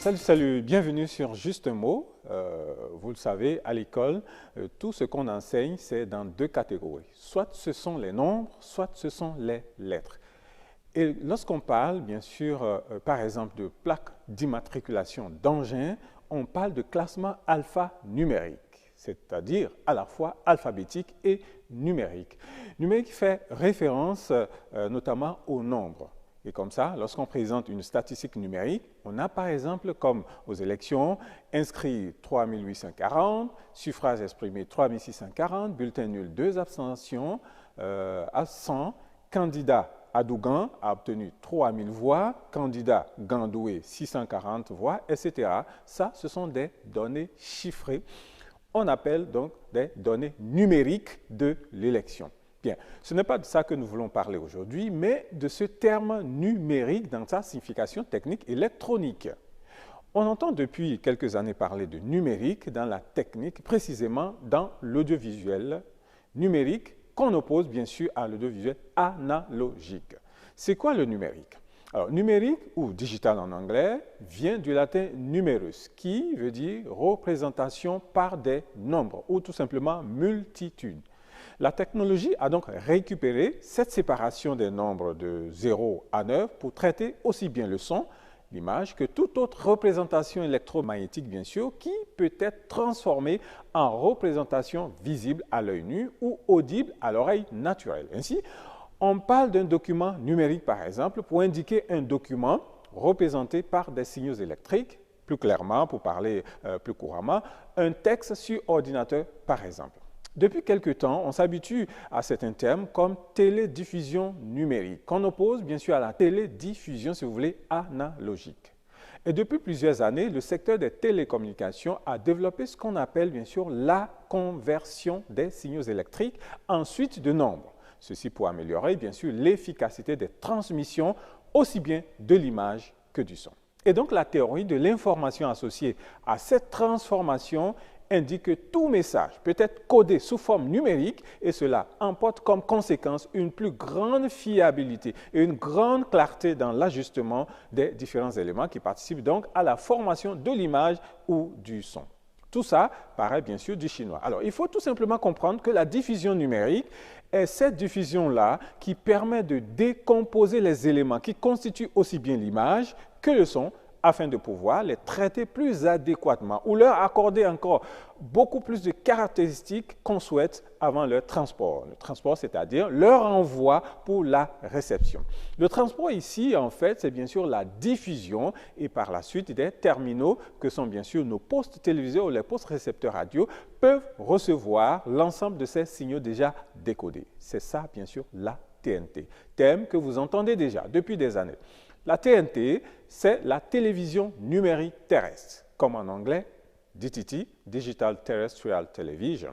Salut, salut, bienvenue sur Juste un mot. Vous le savez, à l'école, tout ce qu'on enseigne, c'est dans deux catégories. Soit ce sont les nombres, soit ce sont les lettres. Et lorsqu'on parle, bien sûr, par exemple, de plaques d'immatriculation d'engins, on parle de classement alphanumérique, c'est-à-dire à la fois alphabétique et numérique. Numérique fait référence notamment aux nombres. Et comme ça, lorsqu'on présente une statistique numérique, on a par exemple, comme aux élections, inscrits 3840, suffrages exprimés 3640, bulletins nuls 2 abstentions, à 100, candidat Adougan a obtenu 3000 voix, candidat Gandoué 640 voix, etc. Ça, ce sont des données chiffrées. On appelle donc des données numériques de l'élection. Bien, ce n'est pas de ça que nous voulons parler aujourd'hui, mais de ce terme numérique dans sa signification technique électronique. On entend depuis quelques années parler de numérique dans la technique, précisément dans l'audiovisuel numérique, qu'on oppose bien sûr à l'audiovisuel analogique. C'est quoi le numérique? Alors, numérique ou digital en anglais vient du latin numerus, qui veut dire représentation par des nombres ou tout simplement multitude. La technologie a donc récupéré cette séparation des nombres de 0 à 9 pour traiter aussi bien le son, l'image, que toute autre représentation électromagnétique, bien sûr, qui peut être transformée en représentation visible à l'œil nu ou audible à l'oreille naturelle. Ainsi, on parle d'un document numérique, par exemple, pour indiquer un document représenté par des signaux électriques, plus clairement, pour parler plus couramment, un texte sur ordinateur, par exemple. Depuis quelque temps, on s'habitue à certains termes comme télédiffusion numérique, qu'on oppose bien sûr à la télédiffusion, si vous voulez, analogique. Et depuis plusieurs années, le secteur des télécommunications a développé ce qu'on appelle bien sûr la conversion des signaux électriques en suite de nombres. Ceci pour améliorer bien sûr l'efficacité des transmissions aussi bien de l'image que du son. Et donc la théorie de l'information associée à cette transformation indique que tout message peut être codé sous forme numérique et cela emporte comme conséquence une plus grande fiabilité et une grande clarté dans l'ajustement des différents éléments qui participent donc à la formation de l'image ou du son. Tout ça paraît bien sûr du chinois. Alors, il faut tout simplement comprendre que la diffusion numérique est cette diffusion-là qui permet de décomposer les éléments qui constituent aussi bien l'image que le son afin de pouvoir les traiter plus adéquatement ou leur accorder encore beaucoup plus de caractéristiques qu'on souhaite avant leur transport. Le transport, c'est-à-dire leur envoi pour la réception. Le transport ici, en fait, c'est bien sûr la diffusion et par la suite des terminaux que sont bien sûr nos postes téléviseurs ou les postes récepteurs radio peuvent recevoir l'ensemble de ces signaux déjà décodés. C'est ça, bien sûr, la TNT, thème que vous entendez déjà depuis des années. La TNT, c'est la télévision numérique terrestre, comme en anglais, DTT, Digital Terrestrial Television.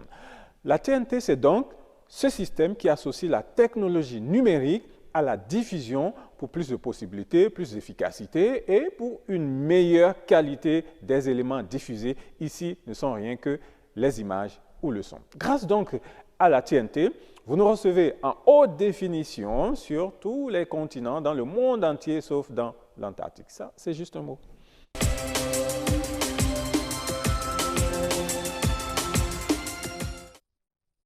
La TNT, c'est donc ce système qui associe la technologie numérique à la diffusion pour plus de possibilités, plus d'efficacité et pour une meilleure qualité des éléments diffusés. Ici, ne sont rien que les images ou le son. Grâce donc à la TNT, vous nous recevez en haute définition sur tous les continents dans le monde entier, sauf dans l'Antarctique. Ça, c'est juste un mot.